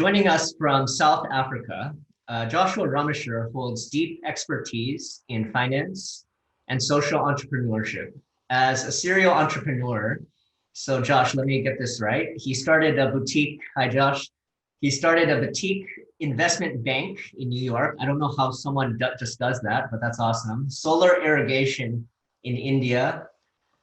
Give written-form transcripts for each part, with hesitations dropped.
Joining us from South Africa, Joshua Romisher holds deep expertise in finance and social entrepreneurship. As a serial entrepreneur, so Josh, let me get this right. He started a boutique, hi Josh. He started a boutique investment bank in New York. I don't know how someone just does that, but that's awesome. Solar irrigation in India,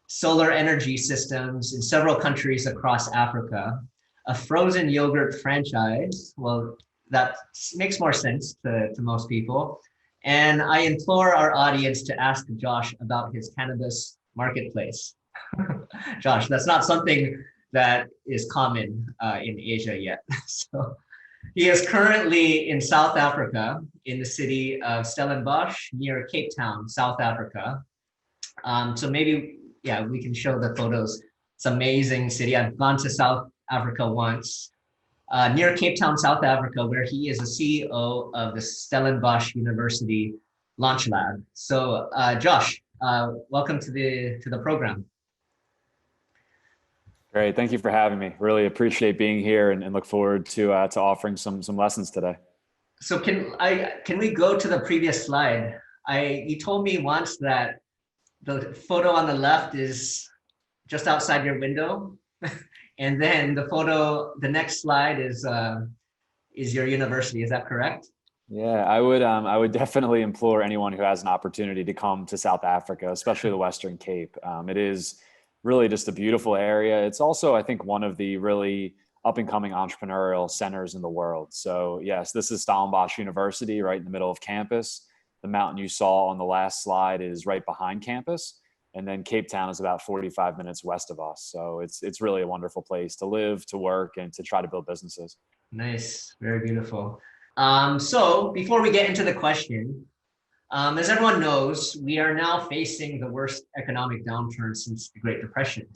solar energy systems in several countries across Africa, a frozen yogurt franchise. Well, that makes more sense to most people. And I implore our audience to ask Josh about his cannabis marketplace. Josh, that's not something that is common in Asia yet. So he is currently in South Africa, in the city of Stellenbosch, near Cape Town, South Africa. So maybe, yeah, we can show the photos. It's an amazing city. I've gone to South Africa once, near Cape Town, South Africa, where he is the CEO of the Stellenbosch University Launchlab. So Josh, welcome to the program. Great, thank you for having me. Really appreciate being here and look forward to offering some lessons today. So can we go to the previous slide? You told me once that the photo on the left is just outside your window, and then the next slide is your university. Is that correct? Yeah, I would definitely implore anyone who has an opportunity to come to South Africa, especially the Western Cape. It is really just a beautiful area. It's also, I think, one of the really up and coming entrepreneurial centers in the world. So yes, this is Stellenbosch University right in the middle of campus. The mountain you saw on the last slide is right behind campus. And then Cape Town is about 45 minutes west of us. So it's really a wonderful place to live, to work, and to try to build businesses. Nice, very beautiful. So before we get into the question, as everyone knows, we are now facing the worst economic downturn since the Great Depression.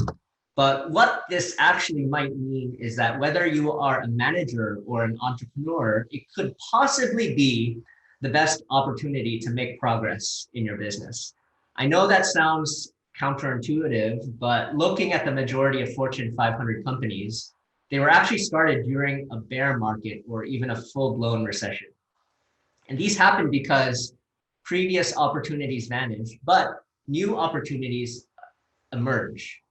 But what this actually might mean is that whether you are a manager or an entrepreneur, it could possibly be the best opportunity to make progress in your business. I know that sounds counterintuitive, but looking at the majority of Fortune 500 companies, they were actually started during a bear market or even a full-blown recession. And these happened because previous opportunities vanished, but new opportunities emerge.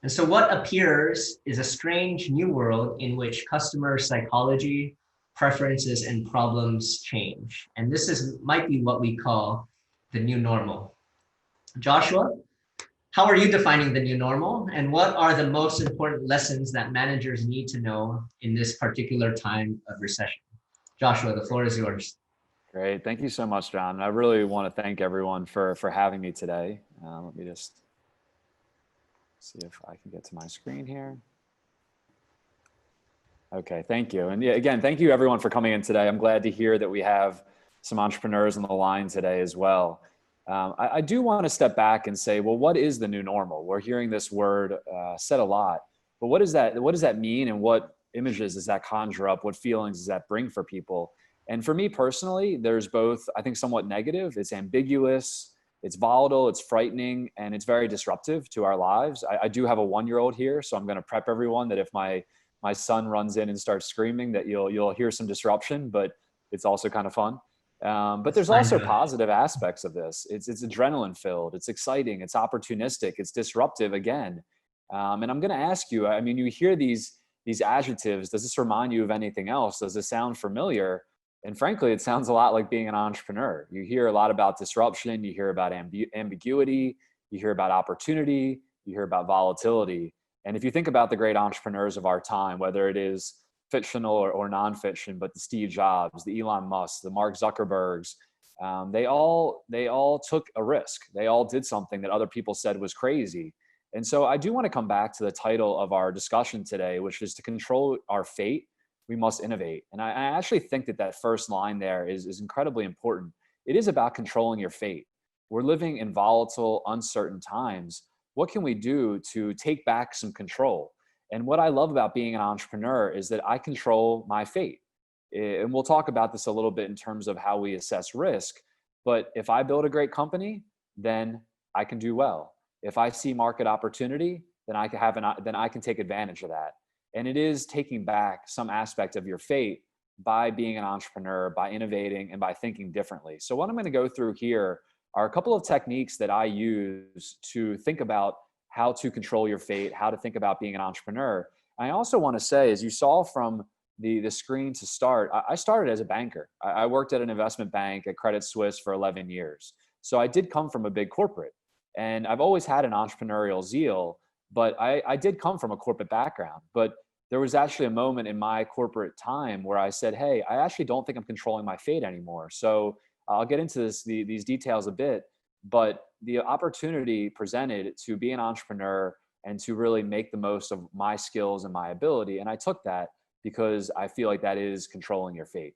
And so what appears is a strange new world in which customer psychology, preferences, and problems change. And this might be what we call the new normal. Joshua, how are you defining the new normal? And what are the most important lessons that managers need to know in this particular time of recession? Joshua, the floor is yours. Great. Thank you so much, John. I really want to thank everyone for having me today. Let me just see if I can get to my screen here. Okay, thank you. And yeah, again, thank you everyone for coming in today. I'm glad to hear that we have some entrepreneurs on the line today as well. I do want to step back and say, well, what is the new normal? We're hearing this word said a lot, but what does that mean, and what images does that conjure up? What feelings does that bring for people? And for me personally, there's both, I think, somewhat negative. It's ambiguous, it's volatile, it's frightening, and it's very disruptive to our lives. I do have a 1-year-old here, so I'm going to prep everyone that if my son runs in and starts screaming, that you'll hear some disruption, but it's also kind of fun. But there's also positive aspects of this. It's adrenaline filled, it's exciting, it's opportunistic, it's disruptive again. And I'm going to ask you, I mean, you hear these adjectives. Does this remind you of anything else? Does this sound familiar? And frankly, it sounds a lot like being an entrepreneur. You hear a lot about disruption, you hear about ambiguity, you hear about opportunity, you hear about volatility. And if you think about the great entrepreneurs of our time, whether it is fictional or nonfiction, but the Steve Jobs, the Elon Musk, the Mark Zuckerbergs, they all took a risk. They all did something that other people said was crazy. And so I do want to come back to the title of our discussion today, which is to control our fate, we must innovate. And I actually think that first line there is incredibly important. It is about controlling your fate. We're living in volatile, uncertain times. What can we do to take back some control? And what I love about being an entrepreneur is that I control my fate. And we'll talk about this a little bit in terms of how we assess risk. But if I build a great company, then I can do well. If I see market opportunity, then I can take advantage of that. And it is taking back some aspect of your fate by being an entrepreneur, by innovating, and by thinking differently. So what I'm going to go through here are a couple of techniques that I use to think about how to control your fate, how to think about being an entrepreneur. I also want to say, as you saw from the screen to start, I started as a banker. I worked at an investment bank at Credit Suisse for 11 years. So I did come from a big corporate, and I've always had an entrepreneurial zeal, but I did come from a corporate background. But there was actually a moment in my corporate time where I said, hey, I actually don't think I'm controlling my fate anymore. So I'll get into these details a bit, but the opportunity presented to be an entrepreneur and to really make the most of my skills and my ability. And I took that because I feel like that is controlling your fate.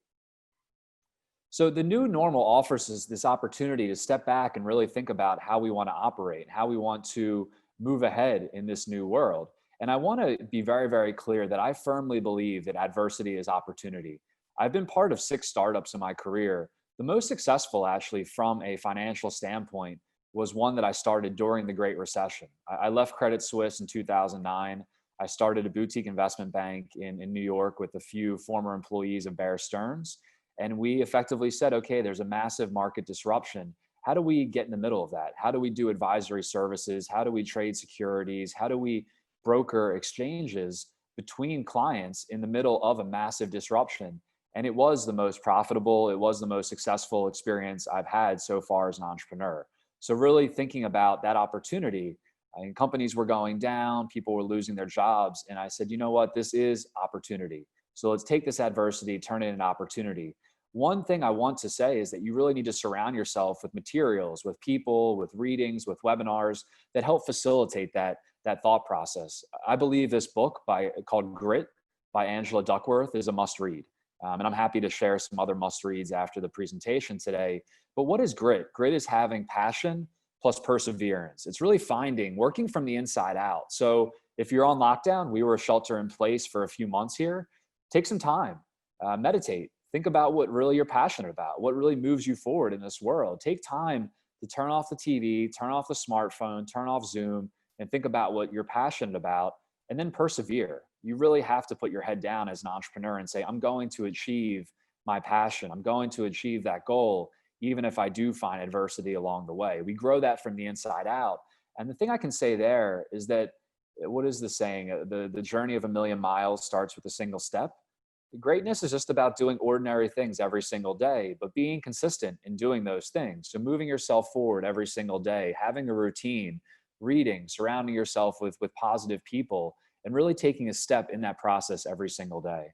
So the new normal offers us this opportunity to step back and really think about how we want to operate, how we want to move ahead in this new world. And I want to be very, very clear that I firmly believe that adversity is opportunity. I've been part of 6 startups in my career. The most successful, actually, from a financial standpoint, was one that I started during the Great Recession. I left Credit Suisse in 2009. I started a boutique investment bank in New York with a few former employees of Bear Stearns. And we effectively said, okay, there's a massive market disruption. How do we get in the middle of that? How do we do advisory services? How do we trade securities? How do we broker exchanges between clients in the middle of a massive disruption? And it was the most profitable, it was the most successful experience I've had so far as an entrepreneur. So really thinking about that opportunity, and companies were going down, people were losing their jobs. And I said, you know what, this is opportunity. So let's take this adversity, turn it into an opportunity. One thing I want to say is that you really need to surround yourself with materials, with people, with readings, with webinars that help facilitate that thought process. I believe this book called Grit by Angela Duckworth is a must read. And I'm happy to share some other must reads after the presentation today. But what is grit? Grit is having passion plus perseverance. It's really working from the inside out. So if you're on lockdown, we were shelter in place for a few months here, take some time, meditate, think about what really you're passionate about, what really moves you forward in this world. Take time to turn off the TV, turn off the smartphone, turn off Zoom, and think about what you're passionate about, and then persevere. You really have to put your head down as an entrepreneur and say, I'm going to achieve my passion. I'm going to achieve that goal, even if I do find adversity along the way. We grow that from the inside out. And the thing I can say there is that, what is the saying? The journey of a million miles starts with a single step. Greatness is just about doing ordinary things every single day, but being consistent in doing those things. So moving yourself forward every single day, having a routine, reading, surrounding yourself with positive people, and really taking a step in that process every single day.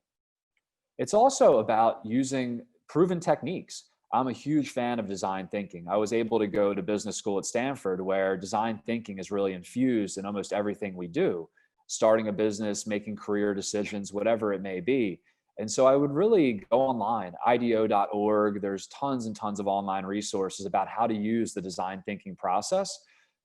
It's also about using proven techniques. I'm a huge fan of design thinking. I was able to go to business school at Stanford, where design thinking is really infused in almost everything we do, starting a business, making career decisions, whatever it may be. And so I would really go online, IDEO.org. There's tons and tons of online resources about how to use the design thinking process.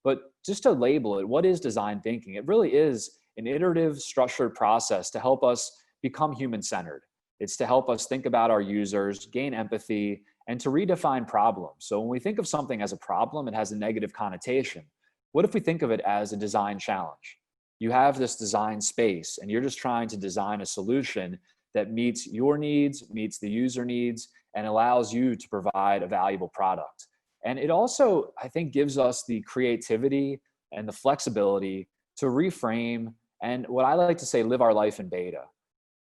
But just to label it, what is design thinking? It really is an iterative, structured process to help us become human-centered. It's to help us think about our users, gain empathy, and to redefine problems. So when we think of something as a problem, it has a negative connotation. What if we think of it as a design challenge? You have this design space, and you're just trying to design a solution that meets your needs, meets the user needs, and allows you to provide a valuable product. And it also, I think, gives us the creativity and the flexibility to reframe and, what I like to say, live our life in beta.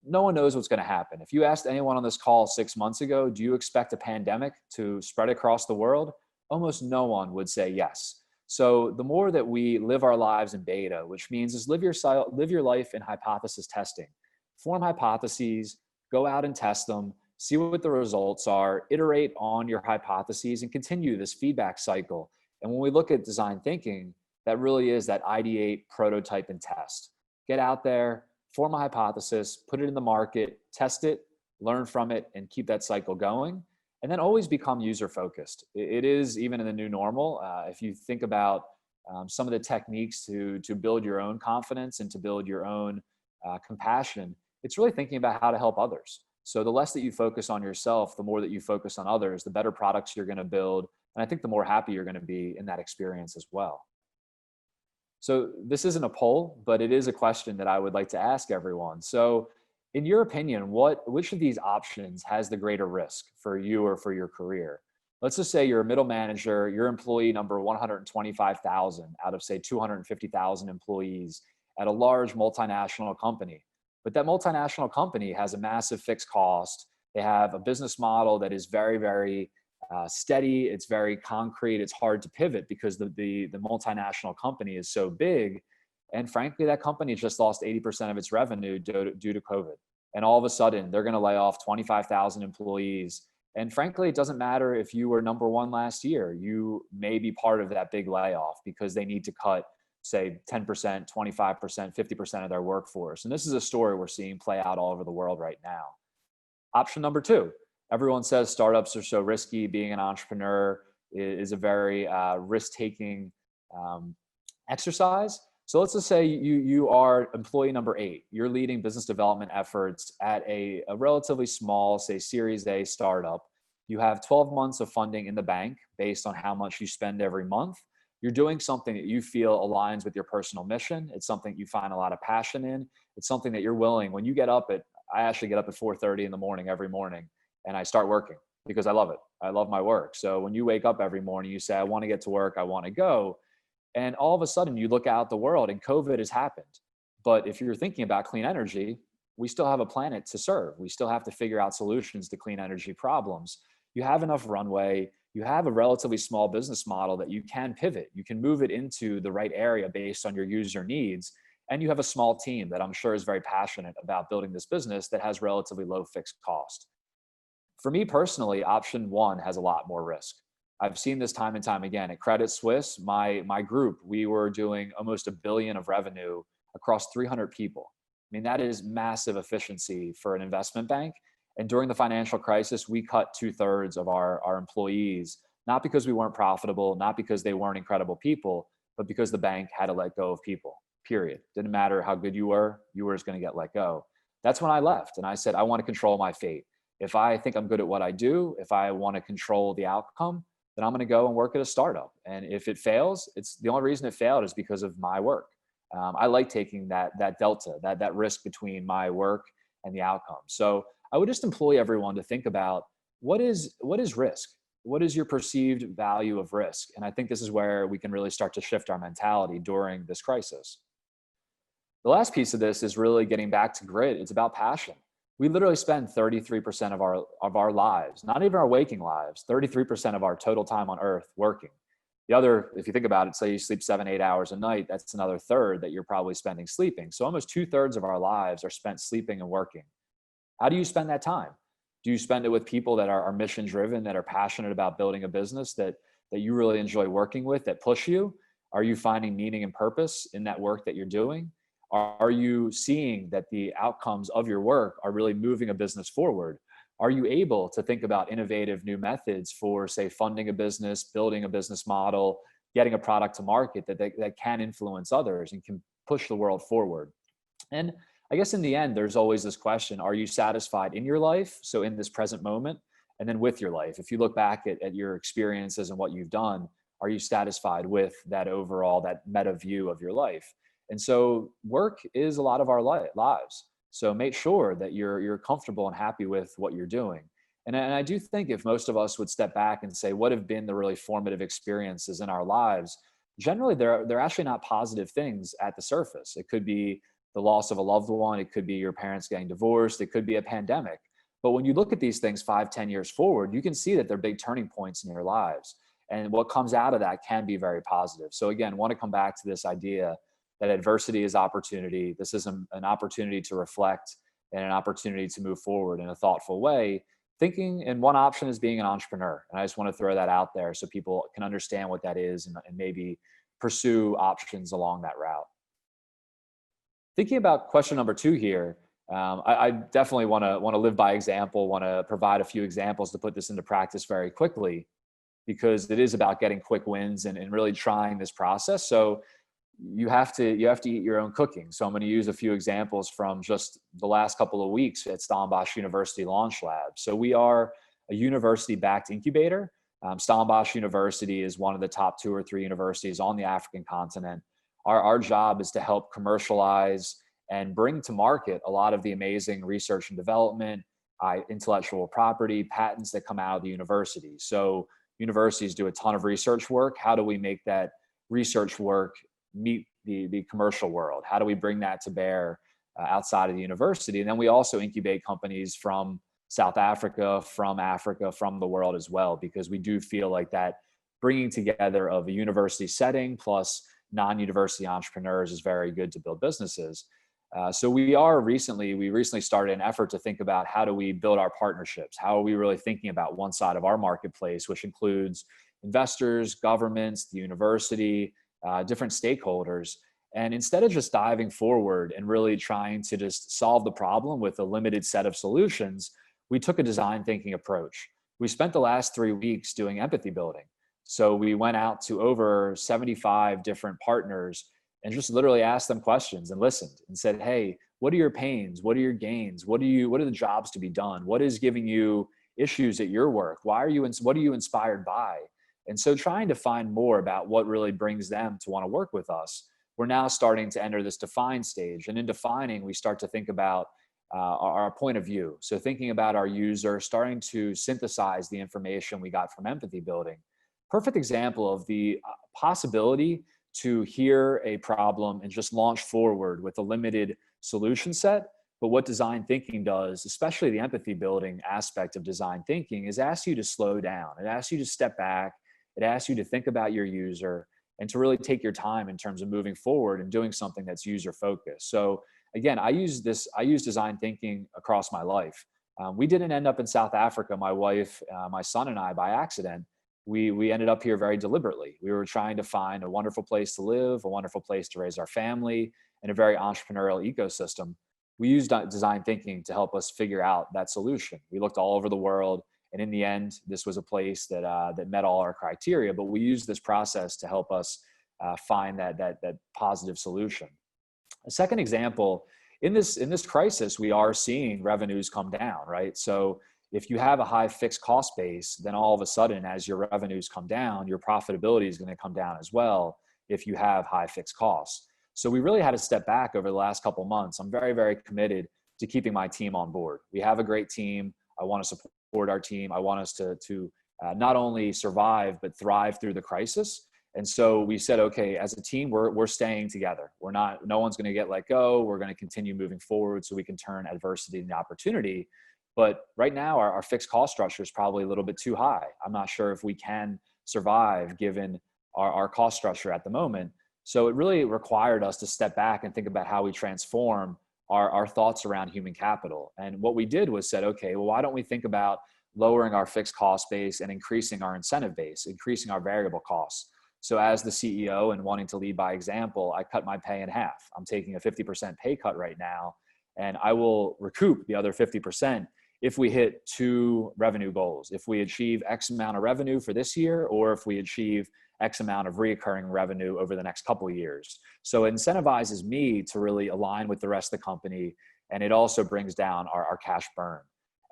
No one knows what's going to happen. If you asked anyone on this call 6 months ago, do you expect a pandemic to spread across the world? Almost no one would say yes. So the more that we live our lives in beta, which means is live your life in hypothesis testing. Form hypotheses, go out and test them, see what the results are, iterate on your hypotheses, and continue this feedback cycle. And when we look at design thinking, that really is that ideate, prototype, and test. Get out there, form a hypothesis, put it in the market, test it, learn from it, and keep that cycle going. And then always become user-focused. It is, even in the new normal, if you think about some of the techniques to build your own confidence and to build your own compassion, it's really thinking about how to help others. So the less that you focus on yourself, the more that you focus on others, the better products you're going to build. And I think the more happy you're going to be in that experience as well. So this isn't a poll, but it is a question that I would like to ask everyone. So In your opinion, which of these options has the greater risk for you or for your career? Let's just say you're a middle manager, you're employee number 125,000 out of say 250,000 employees at a large multinational company. But that multinational company has a massive fixed cost. They have a business model that is very, very steady. It's very concrete. It's hard to pivot because the multinational company is so big. And frankly, that company just lost 80% of its revenue due to COVID. And all of a sudden, they're going to lay off 25,000 employees. And frankly, it doesn't matter if you were number one last year. You may be part of that big layoff because they need to cut, say, 10%, 25%, 50% of their workforce. And this is a story we're seeing play out all over the world right now. Option number two, everyone says startups are so risky. Being an entrepreneur is a very risk-taking exercise. So let's just say you are employee number 8. You're leading business development efforts at a relatively small, say, Series A startup. You have 12 months of funding in the bank based on how much you spend every month. You're doing something that you feel aligns with your personal mission. It's something you find a lot of passion in. It's something that you're willing, when you get up I actually get up at 4:30 in the morning every morning and I start working because I love it. I love my work. So when you wake up every morning, you say, I want to get to work, I want to go. And all of a sudden you look out the world and COVID has happened. But if you're thinking about clean energy, we still have a planet to serve. We still have to figure out solutions to clean energy problems. You have enough runway. You have a relatively small business model that you can pivot. You can move it into the right area based on your user needs. And you have a small team that I'm sure is very passionate about building this business that has relatively low fixed cost. For me personally, option one has a lot more risk. I've seen this time and time again. At Credit Suisse, my group, we were doing almost $1 billion of revenue across 300 people. I mean, that is massive efficiency for an investment bank. And during the financial crisis, we cut 2/3 of our employees, not because we weren't profitable, not because they weren't incredible people, but because the bank had to let go of people, period. Didn't matter how good you were just going to get let go. That's when I left. And I said, I want to control my fate. If I think I'm good at what I do, if I want to control the outcome, then I'm going to go and work at a startup. And if it fails, it's the only reason it failed is because of my work. I like taking that delta, that risk between my work and the outcome. So I would just employ everyone to think about what is risk? What is your perceived value of risk? And I think this is where we can really start to shift our mentality during this crisis. The last piece of this is really getting back to grit. It's about passion. We literally spend 33% of our lives, not even our waking lives, 33% of our total time on earth working. The other, if you think about it, say you sleep 7-8 hours a night, that's another third that you're probably spending sleeping. So almost 2/3 of our lives are spent sleeping and working. How do you spend that time? Do you spend it with people that are mission driven, that are passionate about building a business that you really enjoy working with, that push you? Are you finding meaning and purpose in that work that you're doing? Are you seeing that the outcomes of your work are really moving a business forward? Are you able to think about innovative new methods for, say, funding a business, building a business model, getting a product to market that can influence others and can push the world forward? And I guess in the end, there's always this question, are you satisfied in your life? So in this present moment, and then with your life, if you look back at your experiences and what you've done, are you satisfied with that overall, that meta view of your life? And so work is a lot of our lives. So make sure that you're comfortable and happy with what you're doing. And I do think if most of us would step back and say, what have been the really formative experiences in our lives? Generally, they're actually not positive things at the surface. It could be the loss of a loved one. It could be your parents getting divorced. It could be a pandemic. But when you look at these things 5-10 years forward, you can see that they're big turning points in your lives. And what comes out of that can be very positive. So again, want to come back to this idea that adversity is opportunity. This is an opportunity to reflect and an opportunity to move forward in a thoughtful way. Thinking, and one option is being an entrepreneur. And I just want to throw that out there so people can understand what that is and maybe pursue options along that route. Thinking about question number 2 here, I definitely want to live by example, want to provide a few examples to put this into practice very quickly, because it is about getting quick wins and really trying this process. So you have to eat your own cooking. So I'm going to use a few examples from just the last couple of weeks at Stellenbosch University Launchlab. So we are a university-backed incubator. Stellenbosch University is one of the top 2 or 3 universities on the African continent. Our job is to help commercialize and bring to market a lot of the amazing research and development, intellectual property, patents that come out of the university. So universities do a ton of research work. How do we make that research work meet the commercial world? How do we bring that to bear outside of the university? And then we also incubate companies from South Africa, from the world as well, because we do feel like that bringing together of a university setting plus non-university entrepreneurs is very good to build businesses. So we recently started an effort to think about how do we build our partnerships? How are we really thinking about one side of our marketplace, which includes investors, governments, the university, different stakeholders. And instead of just diving forward and really trying to just solve the problem with a limited set of solutions, we took a design thinking approach. We spent the last 3 weeks doing empathy building. So we went out to over 75 different partners and just literally asked them questions and listened and said, hey, what are your pains? What are your gains? What are the jobs to be done? What is giving you issues at your work? What are you inspired by? And so trying to find more about what really brings them to want to work with us, we're now starting to enter this define stage. And in defining, we start to think about our point of view. So thinking about our user, starting to synthesize the information we got from empathy building. Perfect example of the possibility to hear a problem and just launch forward with a limited solution set. But what design thinking does, especially the empathy building aspect of design thinking, is ask you to slow down. It asks you to step back. It asks you to think about your user and to really take your time in terms of moving forward and doing something that's user focused. So again, I use design thinking across my life. We didn't end up in South Africa, my wife, my son and I, by accident. We ended up here very deliberately. We were trying to find a wonderful place to live, a wonderful place to raise our family, and a very entrepreneurial ecosystem. We used design thinking to help us figure out that solution. We looked all over the world, and in the end, this was a place that met all our criteria. But we used this process to help us find that positive solution. A second example, in this crisis, we are seeing revenues come down, right? So if you have a high fixed cost base, then all of a sudden, as your revenues come down, your profitability is going to come down as well if you have high fixed costs. So we really had to step back over the last couple of months. I'm very, very committed to keeping my team on board. We have a great team. I want to support our team. I want us to not only survive, but thrive through the crisis. And so we said, okay, as a team, we're staying together. No one's going to get let go. We're going to continue moving forward so we can turn adversity into opportunity. But right now, our fixed cost structure is probably a little bit too high. I'm not sure if we can survive given our cost structure at the moment. So it really required us to step back and think about how we transform our thoughts around human capital. And what we did was said, okay, well, why don't we think about lowering our fixed cost base and increasing our incentive base, increasing our variable costs. So as the CEO and wanting to lead by example, I cut my pay in half. I'm taking a 50% pay cut right now, and I will recoup the other 50% if we hit 2 revenue goals, if we achieve X amount of revenue for this year, or if we achieve X amount of reoccurring revenue over the next couple of years. So it incentivizes me to really align with the rest of the company, and it also brings down our cash burn.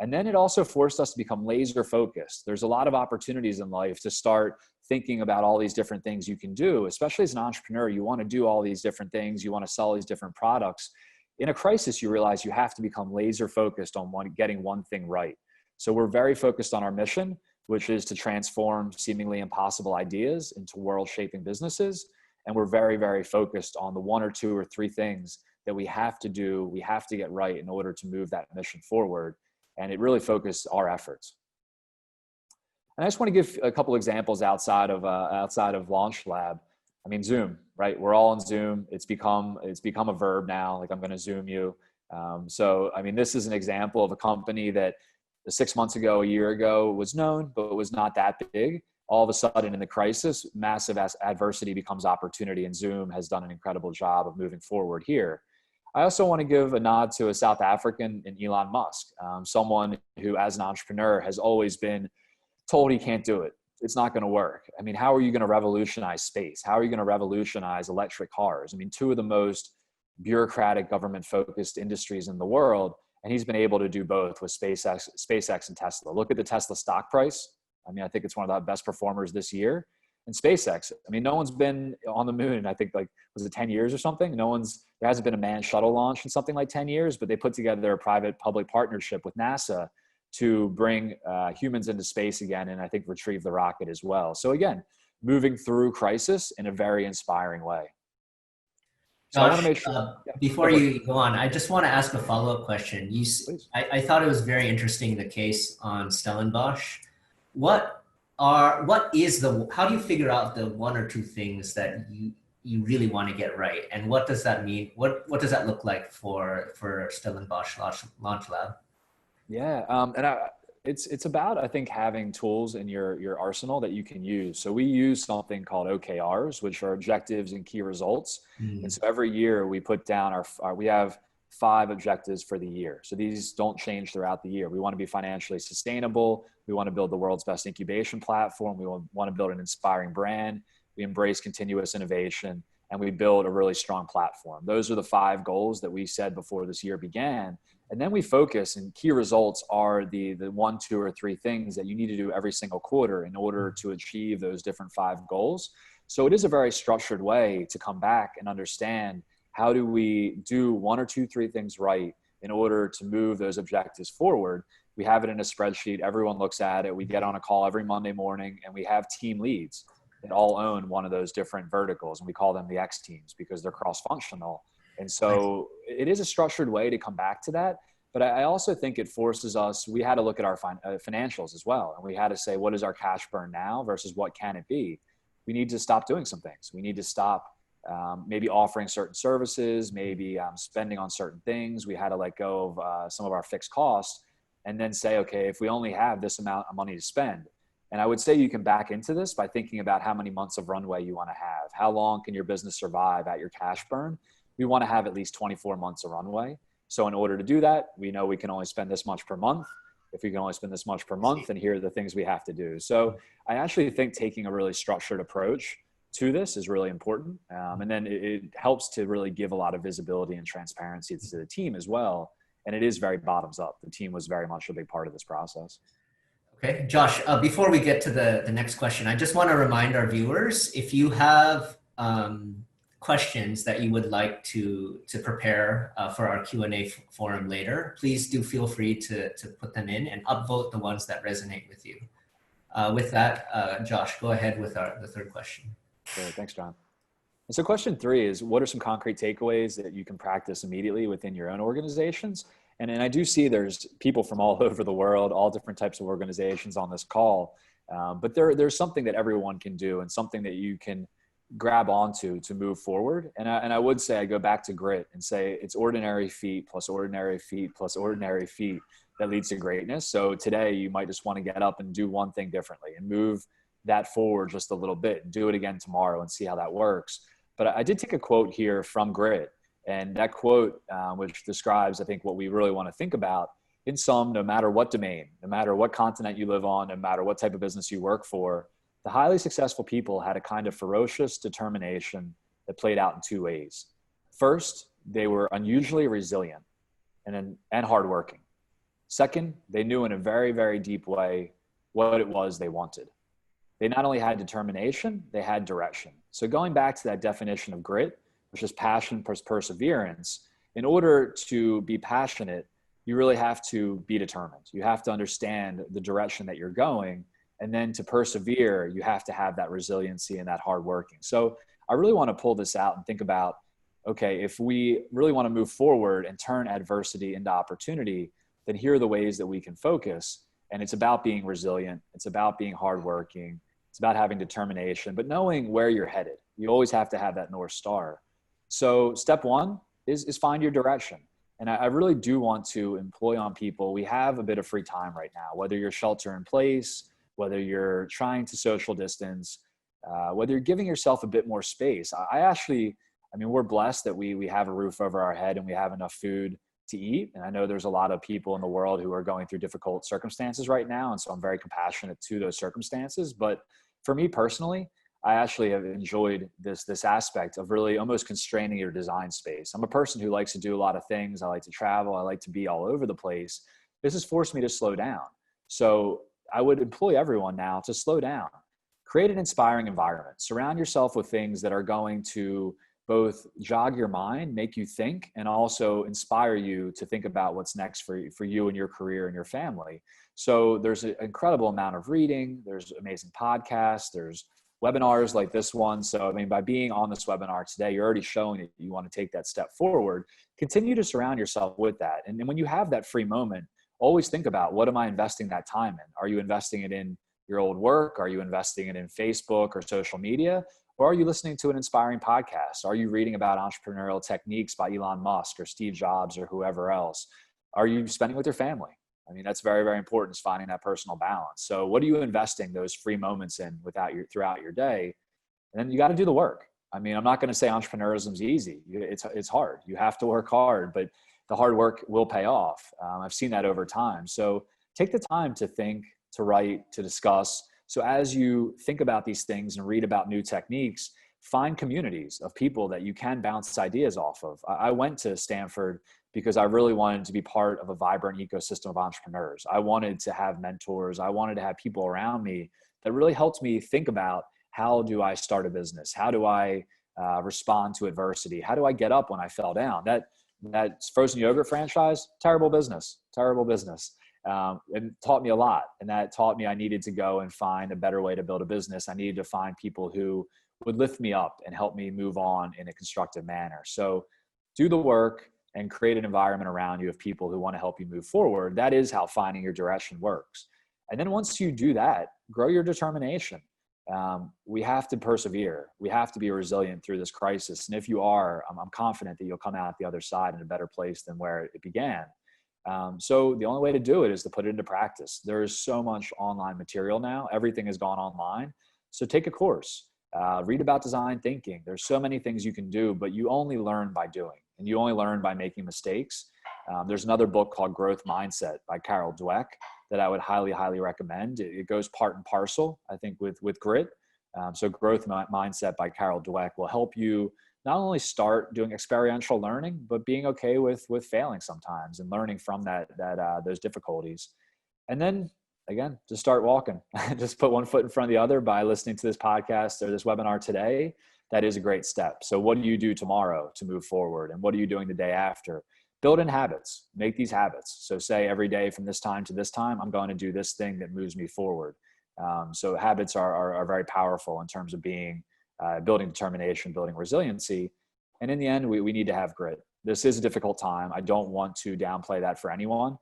And then it also forced us to become laser focused. There's a lot of opportunities in life to start thinking about all these different things you can do, especially as an entrepreneur. You want to do all these different things. You want to sell these different products. In a crisis, you realize you have to become laser focused on getting one thing right. So we're very focused on our mission, which is to transform seemingly impossible ideas into world-shaping businesses. And we're very, very focused on the 1 or 2 or 3 things that we have to do, we have to get right in order to move that mission forward. And it really focused our efforts. And I just want to give a couple examples outside of Launchlab. I mean, Zoom, right? We're all on Zoom. It's become a verb now. Like, I'm going to Zoom you. So, I mean, this is an example of a company that 6 months ago, a year ago, was known, but was not that big. All of a sudden in the crisis, massive adversity becomes opportunity, and Zoom has done an incredible job of moving forward here. I also want to give a nod to a South African in Elon Musk, someone who as an entrepreneur has always been told he can't do it. It's not going to work. I mean, how are you going to revolutionize space? How are you going to revolutionize electric cars? I mean, 2 of the most bureaucratic government-focused industries in the world, and he's been able to do both with SpaceX and Tesla. Look at the Tesla stock price. I mean, I think it's one of the best performers this year. And SpaceX, I mean, no one's been on the moon, I think like, was it 10 years or something? There hasn't been a manned shuttle launch in something like 10 years, but they put together a private public partnership with NASA to bring humans into space again, and I think retrieve the rocket as well. So again, moving through crisis in a very inspiring way. So I want to Josh, make sure. before you go on, I just want to ask a follow-up question. Please. I thought it was very interesting, the case on Stellenbosch. How do you figure out the one or two things that you really want to get right? And what does that mean? What does that look like for Stellenbosch Launchlab? Yeah, it's about, I think, having tools in your arsenal that you can use. So we use something called OKRs, which are objectives and key results. And so every year we put down we have 5 objectives for the year. So these don't change throughout the year. We want to be financially sustainable. We want to build the world's best incubation platform. We want to build an inspiring brand. We embrace continuous innovation, and we build a really strong platform. Those are the 5 goals that we said before this year began. And then we focus, and key results are the 1, 2, or 3 things that you need to do every single quarter in order to achieve those different 5 goals. So it is a very structured way to come back and understand, how do we do 1 or 2, 3 things right in order to move those objectives forward. We have it in a spreadsheet. Everyone looks at it. We get on a call every Monday morning, and we have team leads that all own one of those different verticals. And we call them the X teams because they're cross-functional. And so it is a structured way to come back to that. But I also think it forces us, we had to look at our financials as well. And we had to say, what is our cash burn now versus what can it be? We need to stop doing some things. We need to stop maybe offering certain services, maybe spending on certain things. We had to let go of some of our fixed costs and then say, okay, if we only have this amount of money to spend. And I would say you can back into this by thinking about how many months of runway you want to have. How long can your business survive at your cash burn? We want to have at least 24 months of runway. So in order to do that, we know we can only spend this much per month. If we can only spend this much per month, then here are the things we have to do. So I actually think taking a really structured approach to this is really important. And then it helps to really give a lot of visibility and transparency to the team as well. And it is very bottoms up. The team was very much a big part of this process. Okay, Josh, before we get to the next question, I just want to remind our viewers, if you have questions that you would like to prepare for our Q&A forum later, please do feel free to put them in and upvote the ones that resonate with you. With that, Josh, go ahead with the third question. Great, thanks, John. And so question 3 is, what are some concrete takeaways that you can practice immediately within your own organizations? And I do see there's people from all over the world, all different types of organizations on this call. But there's something that everyone can do and something that you can grab onto to move forward. And I would say, I go back to grit and say it's ordinary feet plus ordinary feet plus ordinary feet that leads to greatness. So today you might just want to get up and do one thing differently and move that forward just a little bit and do it again tomorrow and see how that works. But I did take a quote here from Grit. And that quote, which describes, I think, what we really want to think about in sum, no matter what domain, no matter what continent you live on, no matter what type of business you work for, the highly successful people had a kind of ferocious determination that played out in 2 ways. First, they were unusually resilient and hardworking. Second, they knew in a very, very deep way what it was they wanted. They not only had determination, they had direction. So going back to that definition of grit, which is passion plus perseverance, in order to be passionate, you really have to be determined. You have to understand the direction that you're going. And then to persevere, you have to have that resiliency and that hard working. So I really want to pull this out and think about, okay, if we really want to move forward and turn adversity into opportunity, then here are the ways that we can focus. And it's about being resilient. It's about being hardworking. It's about having determination, but knowing where you're headed. You always have to have that North Star. So step 1 is find your direction. And I really do want to employ on people. We have a bit of free time right now, whether you're shelter in place, whether you're trying to social distance, whether you're giving yourself a bit more space. I mean, we're blessed that we have a roof over our head and we have enough food to eat. And I know there's a lot of people in the world who are going through difficult circumstances right now. And so I'm very compassionate to those circumstances. But for me personally, I actually have enjoyed this aspect of really almost constraining your design space. I'm a person who likes to do a lot of things. I like to travel. I like to be all over the place. This has forced me to slow down. So I would employ everyone now to slow down. create an inspiring environment. Surround yourself with things that are going to both jog your mind, make you think, and also inspire you to think about what's next for you and your career and your family. So there's an incredible amount of reading. There's amazing podcasts. There's webinars like this one. So, I mean, by being on this webinar today, you're already showing that you want to take that step forward. Continue to surround yourself with that. And when you have that free moment, always think about, what am I investing that time in? Are you investing it in your old work? Are you investing it in Facebook or social media? Or are you listening to an inspiring podcast? Are you reading about entrepreneurial techniques by Elon Musk or Steve Jobs or whoever else? Are you spending with your family? I mean, that's very, very important, is finding that personal balance. So what are you investing those free moments in throughout your day? And then you got to do the work. I mean, I'm not going to say entrepreneurialism is easy. It's hard. You have to work hard, but the hard work will pay off. I've seen that over time. So take the time to think, to write, to discuss. So as you think about these things and read about new techniques, find communities of people that you can bounce ideas off of. I went to Stanford because I really wanted to be part of a vibrant ecosystem of entrepreneurs. I wanted to have mentors. I wanted to have people around me that really helped me think about, how do I start a business? How do I respond to adversity? How do I get up when I fell down? That frozen yogurt franchise, terrible business. It taught me a lot. And that taught me I needed to go and find a better way to build a business. I needed to find people who would lift me up and help me move on in a constructive manner. So do the work and create an environment around you of people who want to help you move forward. That is how finding your direction works. And then once you do that, grow your determination. We have to persevere. We have to be resilient through this crisis. And if you are, I'm confident that you'll come out the other side in a better place than where it began. So the only way to do it is to put it into practice. There is so much online material now. Everything has gone online. So take a course, read about design thinking. There's so many things you can do, but you only learn by doing, and you only learn by making mistakes. There's another book called Growth Mindset by Dweck that I would highly, highly recommend. It goes part and parcel, I think, with grit. So Growth Mindset by Dweck will help you not only start doing experiential learning, but being okay with failing sometimes and learning from those difficulties. And then again, just start walking. Just put one foot in front of the other by listening to this podcast or this webinar today. That is a great step. So what do you do tomorrow to move forward? And what are you doing the day after? Build in habits, make these habits. So say every day from this time to this time, I'm going to do this thing that moves me forward. So habits are very powerful in terms of building determination, building resiliency. And in the end, we need to have grit. This is a difficult time. I don't want to downplay that for anyone.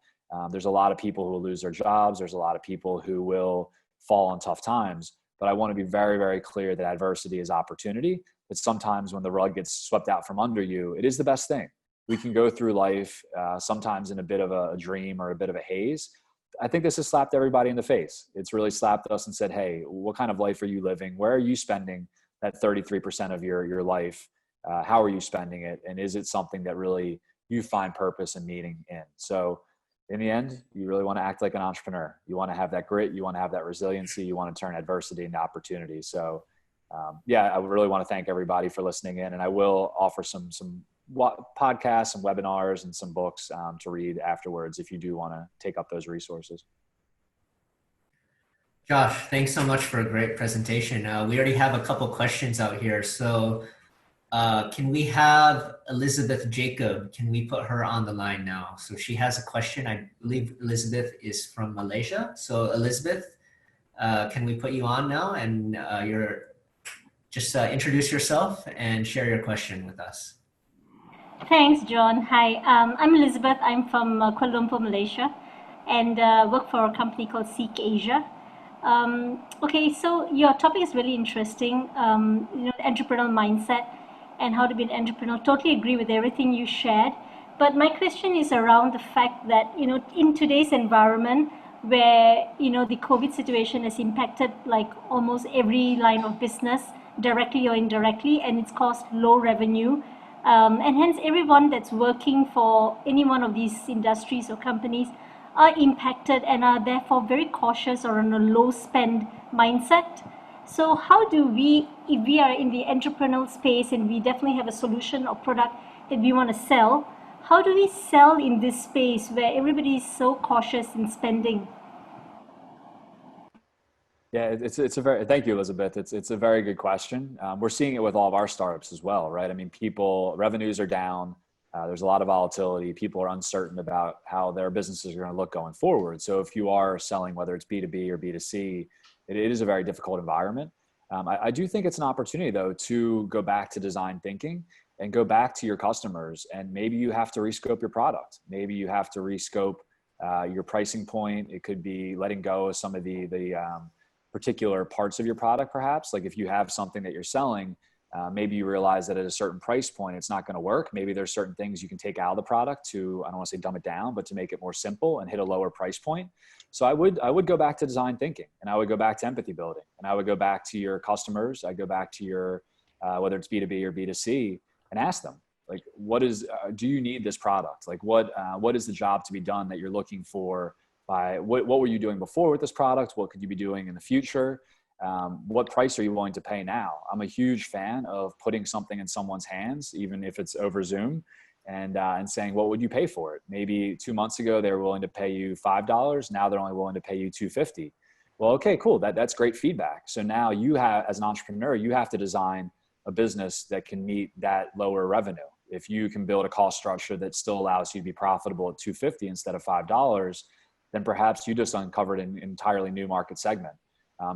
There's a lot of people who will lose their jobs. There's a lot of people who will fall on tough times. But I want to be very, very clear that adversity is opportunity. But sometimes when the rug gets swept out from under you, it is the best thing. We can go through life sometimes in a bit of a dream or a bit of a haze. I think this has slapped everybody in the face. It's really slapped us and said, hey, what kind of life are you living? Where are you spending that 33% of your life? How are you spending it? And is it something that really you find purpose and meaning in? So in the end, you really want to act like an entrepreneur. You want to have that grit. You want to have that resiliency. You want to turn adversity into opportunity. So I really want to thank everybody for listening in. And I will offer some podcasts, some webinars, and some books to read afterwards if you do want to take up those resources. Josh, thanks so much for a great presentation. We already have a couple questions out here. So can we have Elizabeth Jacob? Can we put her on the line now? So she has a question. I believe Elizabeth is from Malaysia. So Elizabeth, can we put you on now? And just introduce yourself and share your question with us. Thanks, John. Hi, I'm Elizabeth. I'm from Kuala Lumpur, Malaysia, and work for a company called Seek Asia. Okay, so your topic is really interesting. Entrepreneurial mindset and how to be an entrepreneur. Totally agree with everything you shared. But my question is around the fact that, in today's environment where, the COVID situation has impacted like almost every line of business, directly or indirectly, and it's caused low revenue. And hence everyone that's working for any one of these industries or companies are impacted and are therefore very cautious or on a low spend mindset. So how do we, if we are in the entrepreneurial space and we definitely have a solution or product that we want to sell, how do we sell in this space where everybody is so cautious in spending? Yeah, it's a very, thank you, Elizabeth. It's a very good question. We're seeing it with all of our startups as well, right? I mean, revenues are down. There's a lot of volatility. People are uncertain about how their businesses are going to look going forward. So if you are selling, whether it's B2B or B2C, it is a very difficult environment. I do think it's an opportunity, though, to go back to design thinking and go back to your customers. And maybe you have to rescope your product. Maybe you have to rescope your pricing point. It could be letting go of some of the particular parts of your product, perhaps. Like if you have something that you're selling, maybe you realize that at a certain price point, it's not going to work. Maybe there's certain things you can take out of the product to, I don't want to say dumb it down, but to make it more simple and hit a lower price point. So I would go back to design thinking, and I would go back to empathy building, and I would go back to your customers. I go back to your, whether it's B2B or B2C, and ask them, like, do you need this product? Like what is the job to be done that you're looking for? What were you doing before with this product? What could you be doing in the future? What price are you willing to pay now? I'm a huge fan of putting something in someone's hands, even if it's over Zoom, and saying, what would you pay for it? Maybe 2 months ago, they were willing to pay you $5. Now they're only willing to pay you $2.50. Well, okay, cool. That's great feedback. So now you have, as an entrepreneur, you have to design a business that can meet that lower revenue. If you can build a cost structure that still allows you to be profitable at $2.50 instead of $5, then perhaps you just uncovered an entirely new market segment.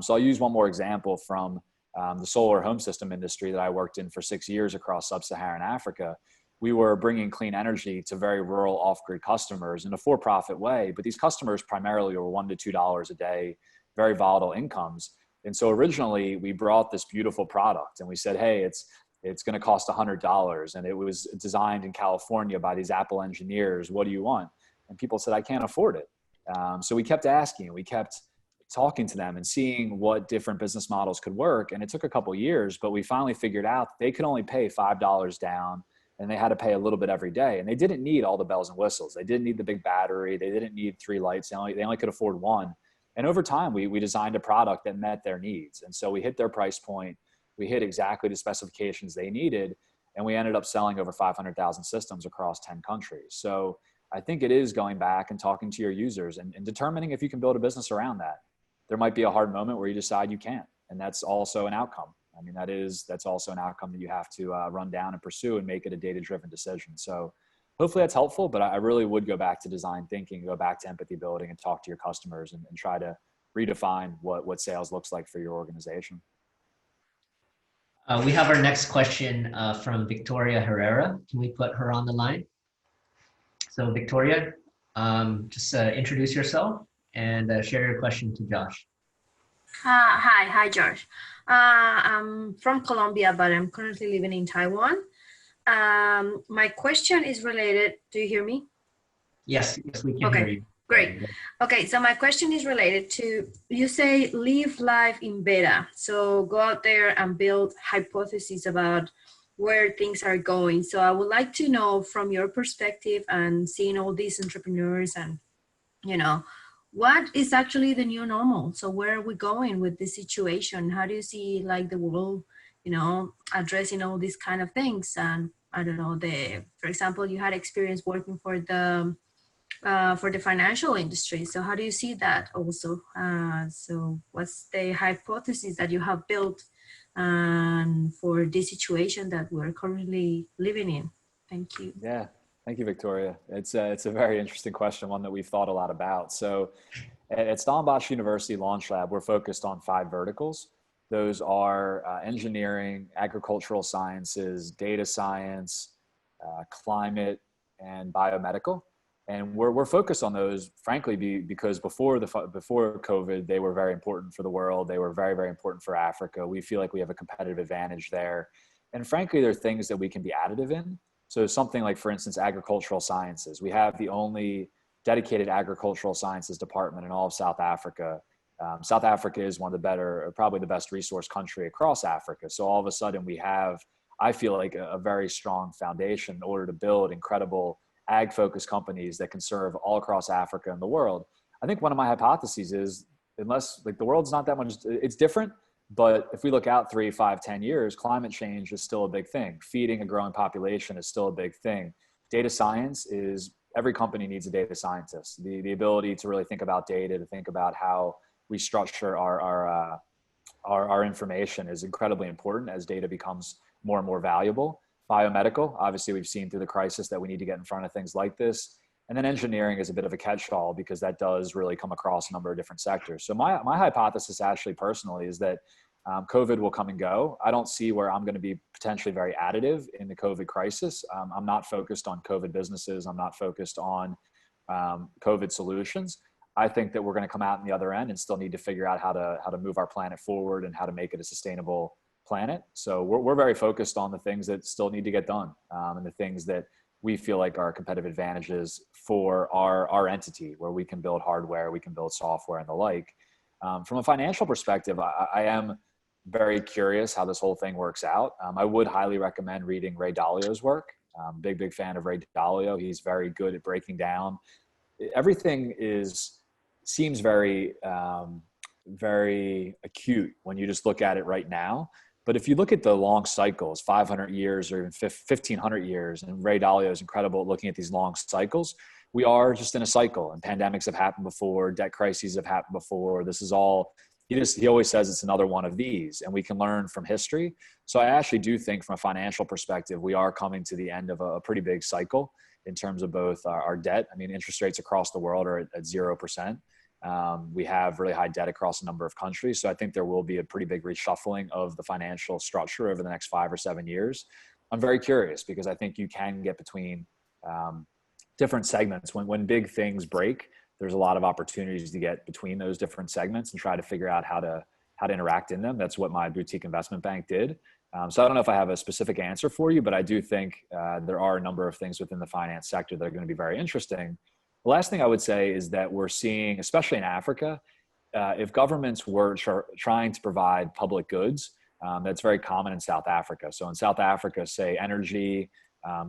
So I'll use one more example from the solar home system industry that I worked in for 6 years across sub-Saharan Africa. We were bringing clean energy to very rural off-grid customers in a for-profit way, but these customers primarily were $1 to $2 a day, very volatile incomes. And so originally we brought this beautiful product and we said, hey, it's going to cost $100, and it was designed in California by these Apple engineers. What do you want? And people said, I can't afford it. So we kept asking, we kept talking to them and seeing what different business models could work. And it took a couple of years, but we finally figured out they could only pay $5 down, and they had to pay a little bit every day. And they didn't need all the bells and whistles. They didn't need the big battery. They didn't need 3 lights. They only could afford 1. And over time, we designed a product that met their needs. And so we hit their price point. We hit exactly the specifications they needed. And we ended up selling over 500,000 systems across 10 countries. So I think it is going back and talking to your users and determining if you can build a business around that. There might be a hard moment where you decide you can't, and that's also an outcome. I mean, that's also an outcome that you have to run down and pursue and make it a data-driven decision. So hopefully that's helpful, but I really would go back to design thinking, go back to empathy building, and talk to your customers and try to redefine what sales looks like for your organization. We have our next question from Victoria Herrera. Can we put her on the line? So Victoria, just introduce yourself and share your question to Josh. Hi, Josh. I'm from Colombia, but I'm currently living in Taiwan. My question is related. Do you hear me? Yes, we can hear you. Great. Okay, so my question is related to, you say live life in beta. So go out there and build hypotheses about where things are going. So I would like to know from your perspective and seeing all these entrepreneurs and, what is actually the new normal? So where are we going with this situation? How do you see like the world, addressing all these kind of things? And I don't know, for example, you had experience working for the financial industry. So how do you see that also? So what's the hypothesis that you have built for this situation that we're currently living in? Thank you. Yeah. Thank you, Victoria. It's a very interesting question, one that we've thought a lot about. So at Stellenbosch University Launchlab, we're focused on 5 verticals. Those are engineering, agricultural sciences, data science, climate, and biomedical. And we're focused on those, frankly, because before COVID, they were very important for the world. They were very, very important for Africa. We feel like we have a competitive advantage there. And frankly, there are things that we can be additive in. So something like, for instance, agricultural sciences. We have the only dedicated agricultural sciences department in all of South Africa. South Africa is one of the better, probably the best resource country across Africa. So all of a sudden we have, I feel like, a very strong foundation in order to build incredible ag-focused companies that can serve all across Africa and the world. I think one of my hypotheses is, unless the world's not that much, it's different. But if we look out 3, 5, 10 years, climate change is still a big thing. Feeding a growing population is still a big thing. Data science is, every company needs a data scientist. The ability to really think about data, to think about how we structure our information is incredibly important as data becomes more and more valuable. Biomedical, obviously we've seen through the crisis that we need to get in front of things like this. And then engineering is a bit of a catch-all because that does really come across a number of different sectors. So my hypothesis actually personally is that COVID will come and go. I don't see where I'm going to be potentially very additive in the COVID crisis. I'm not focused on COVID businesses. I'm not focused on COVID solutions. I think that we're going to come out on the other end and still need to figure out how to move our planet forward and how to make it a sustainable planet. So we're very focused on the things that still need to get done, and the things that we feel like are competitive advantages for our entity, where we can build hardware, we can build software and the like. From a financial perspective, I am very curious how this whole thing works out. I would highly recommend reading Ray Dalio's work. Big fan of Ray Dalio. He's very good at breaking down. Everything seems very acute when you just look at it right now. But if you look at the long cycles, 500 years or even 1,500 years, and Ray Dalio is incredible at looking at these long cycles, we are just in a cycle, and pandemics have happened before, debt crises have happened before. This is all, he always says it's another one of these, and we can learn from history. So I actually do think from a financial perspective, we are coming to the end of a pretty big cycle in terms of both our debt. I mean, interest rates across the world are at 0%. We have really high debt across a number of countries. So I think there will be a pretty big reshuffling of the financial structure over the next 5 or 7 years. I'm very curious because I think you can get between different segments. When big things break, there's a lot of opportunities to get between those different segments and try to figure out how to interact in them. That's what my boutique investment bank did. So I don't know if I have a specific answer for you, but I do think there are a number of things within the finance sector that are going to be very interesting. The last thing I would say is that we're seeing, especially in Africa, if governments were trying to provide public goods, that's very common in South Africa. So in South Africa, say energy,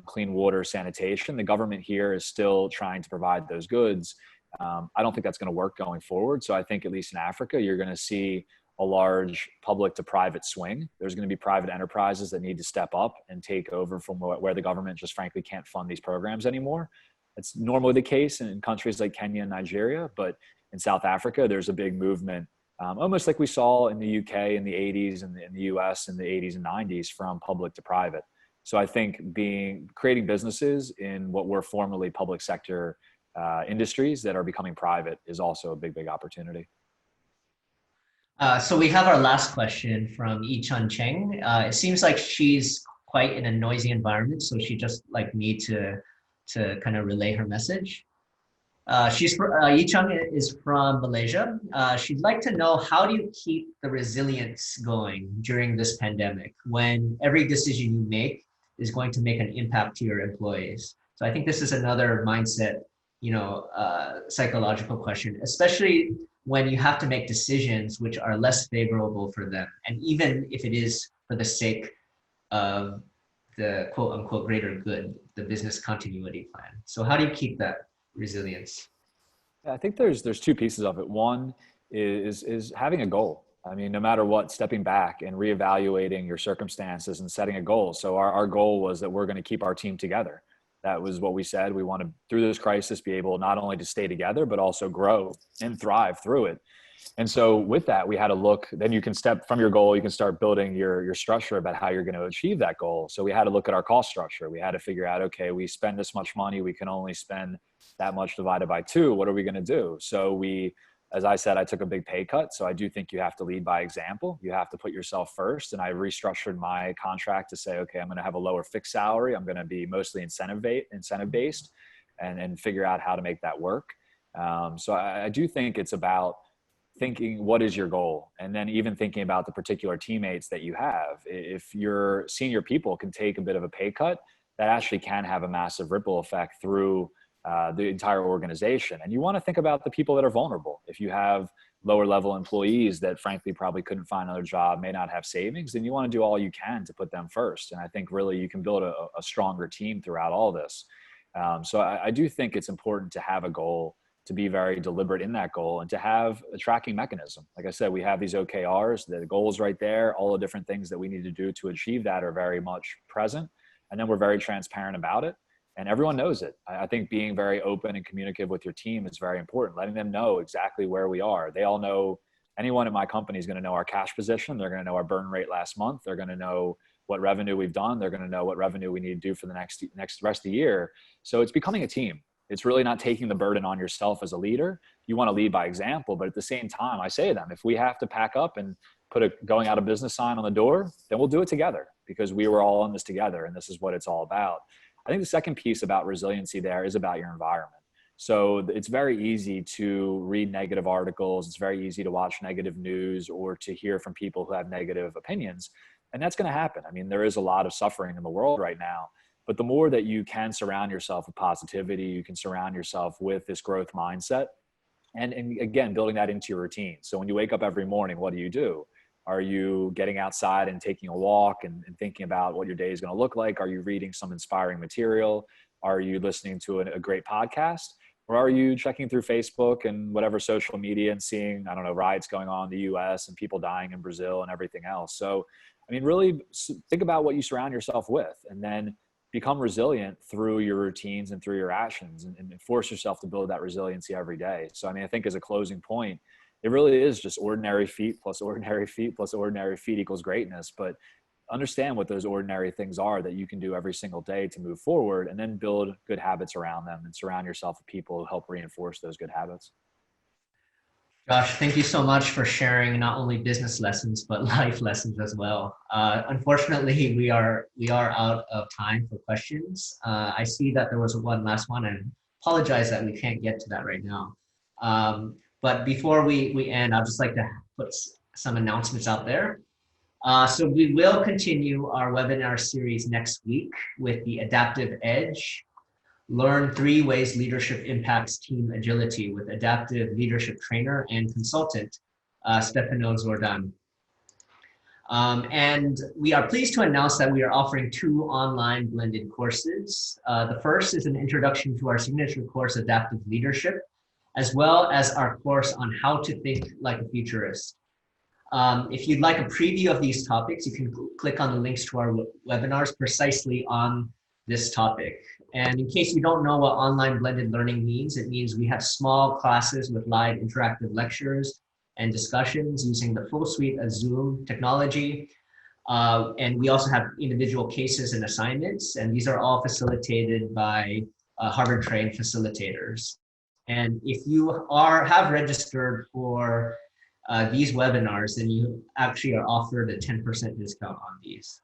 clean water, sanitation, the government here is still trying to provide those goods. I don't think that's going to work going forward. So I think at least in Africa, you're going to see a large public to private swing. There's going to be private enterprises that need to step up and take over from where the government just frankly can't fund these programs anymore. It's normally the case in countries like Kenya and Nigeria, but in South Africa, there's a big movement, almost like we saw in the UK in the 80s and in the US in the 80s and 90s, from public to private. So I think creating businesses in what were formerly public sector industries that are becoming private is also a big opportunity. So we have our last question from Yi-Chun Cheng. It seems like she's quite in a noisy environment, so she just like me to kind of relay her message. Yi-Chun is from Malaysia. She'd like to know, how do you keep the resilience going during this pandemic when every decision you make is going to make an impact to your employees? So I think this is another mindset, psychological question, especially when you have to make decisions which are less favorable for them. And even if it is for the sake of the quote unquote greater good, the business continuity plan. So how do you keep that resilience? I think there's two pieces of it. One is having a goal. I mean, no matter what, stepping back and reevaluating your circumstances and setting a goal. So our goal was that we're going to keep our team together. That was what we said. We want to, through this crisis, be able not only to stay together, but also grow and thrive through it. And so with that, we had to look, then you can step from your goal, you can start building your structure about how you're going to achieve that goal. So we had to look at our cost structure. We had to figure out, okay, we spend this much money, we can only spend that much divided by 2. What are we going to do? So as I said, I took a big pay cut. So I do think you have to lead by example. You have to put yourself first. And I restructured my contract to say, okay, I'm going to have a lower fixed salary. I'm going to be mostly incentive based and figure out how to make that work. So I do think it's about thinking, what is your goal? And then even thinking about the particular teammates that you have. If your senior people can take a bit of a pay cut, that actually can have a massive ripple effect through the entire organization. And you want to think about the people that are vulnerable. If you have lower level employees that frankly probably couldn't find another job, may not have savings, then you want to do all you can to put them first. And I think really you can build a stronger team throughout all this. So I do think it's important to have a goal, to be very deliberate in that goal, and to have a tracking mechanism. Like I said, we have these OKRs, the goals right there, all the different things that we need to do to achieve that are very much present. And then we're very transparent about it. And everyone knows it. I think being very open and communicative with your team is very important, letting them know exactly where we are. They all know anyone in my company is going to know our cash position. They're going to know our burn rate last month. They're going to know what revenue we've done. They're going to know what revenue we need to do for the next rest of the year. So it's becoming a team. It's really not taking the burden on yourself as a leader. You want to lead by example, but at the same time, I say to them, if we have to pack up and put a going out of business sign on the door, then we'll do it together, because we were all in this together, and this is what it's all about. I think the second piece about resiliency there is about your environment. So it's very easy to read negative articles. It's very easy to watch negative news or to hear from people who have negative opinions. And that's going to happen. I mean, there is a lot of suffering in the world right now, but the more that you can surround yourself with positivity, you can surround yourself with this growth mindset, and again, building that into your routine. So when you wake up every morning, what do? Are you getting outside and taking a walk and thinking about what your day is going to look like? Are you reading some inspiring material? Are you listening to a great podcast? Or are you checking through Facebook and whatever social media and seeing, I don't know, riots going on in the US and people dying in Brazil and everything else? So, I mean, really think about what you surround yourself with, and then become resilient through your routines and through your actions, and force yourself to build that resiliency every day. So, I mean, I think as a closing point, it really is just ordinary feet plus ordinary feet plus ordinary feet equals greatness. But understand what those ordinary things are that you can do every single day to move forward, and then build good habits around them and surround yourself with people who help reinforce those good habits. Josh, thank you so much for sharing not only business lessons, but life lessons as well. Unfortunately, we are out of time for questions. I see that there was one last one, and apologize that we can't get to that right now. But before we end, I'd just like to put some announcements out there. So we will continue our webinar series next week with the Adaptive Edge. Learn 3 ways leadership impacts team agility with adaptive leadership trainer and consultant, Stefano Zordan. And we are pleased to announce that we are offering 2 online blended courses. The first is an introduction to our signature course, Adaptive Leadership, as well as our course on how to think like a futurist. If you'd like a preview of these topics, you can click on the links to our webinars precisely on this topic. And in case you don't know what online blended learning means, it means we have small classes with live interactive lectures and discussions using the full suite of Zoom technology. And we also have individual cases and assignments, and these are all facilitated by Harvard-trained facilitators. And if you have registered for these webinars, then you actually are offered a 10% discount on these.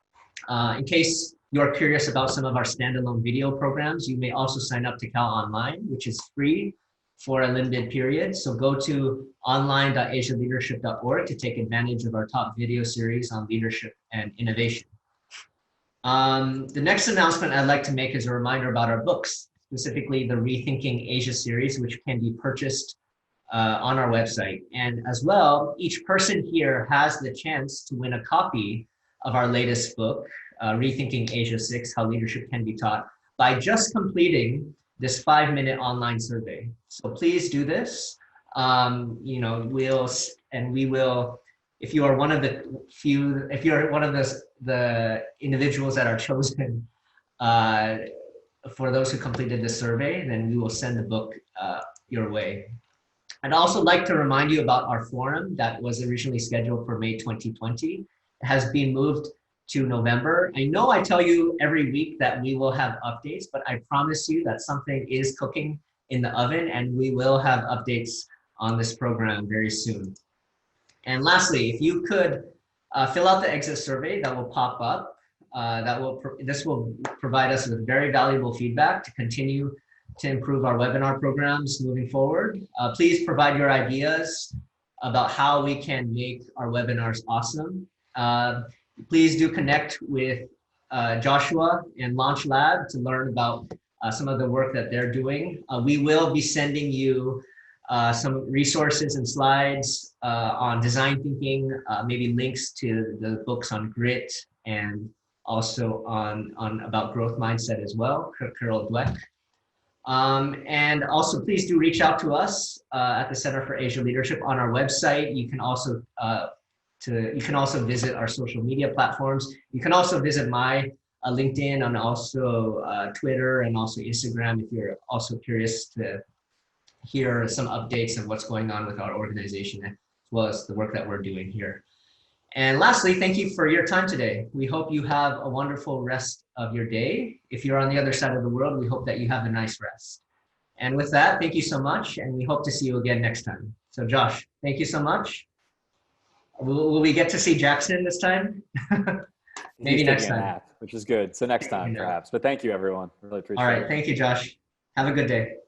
In case you're curious about some of our standalone video programs, you may also sign up to Cal Online, which is free for a limited period. So go to online.asialeadership.org to take advantage of our top video series on leadership and innovation. The next announcement I'd like to make is a reminder about our books, specifically the Rethinking Asia series, which can be purchased on our website. And as well, each person here has the chance to win a copy of our latest book, Rethinking Asia 6, How Leadership Can Be Taught, by just completing this 5-minute online survey. So please do this. You know, we will, if you are one of the few, if you're one of the individuals that are chosen for those who completed the survey, then we will send the book your way. I'd also like to remind you about our forum that was originally scheduled for May 2020. It has been moved to November. I know I tell you every week that we will have updates, but I promise you that something is cooking in the oven, and we will have updates on this program very soon. And lastly, if you could fill out the exit survey that will pop up, this will provide us with very valuable feedback to continue to improve our webinar programs moving forward. Please provide your ideas about how we can make our webinars awesome. Please do connect with Joshua and Launchlab to learn about some of the work that they're doing. We will be sending you some resources and slides on design thinking, maybe links to the books on grit, and also on about growth mindset as well, Carol Dweck. And also please do reach out to us at the Center for Asia Leadership on our website. You can also visit our social media platforms. You can also visit my LinkedIn and also Twitter and also Instagram if you're also curious to hear some updates of what's going on with our organization, as well as the work that we're doing here. And lastly, thank you for your time today. We hope you have a wonderful rest of your day. If you're on the other side of the world, we hope that you have a nice rest. And with that, thank you so much, and we hope to see you again next time. So Josh, thank you so much. Will we get to see Jackson this time? Maybe next time. Nap, which is good. So next time, perhaps. But thank you, everyone. Really appreciate it. All right. Thank you, Josh. Have a good day.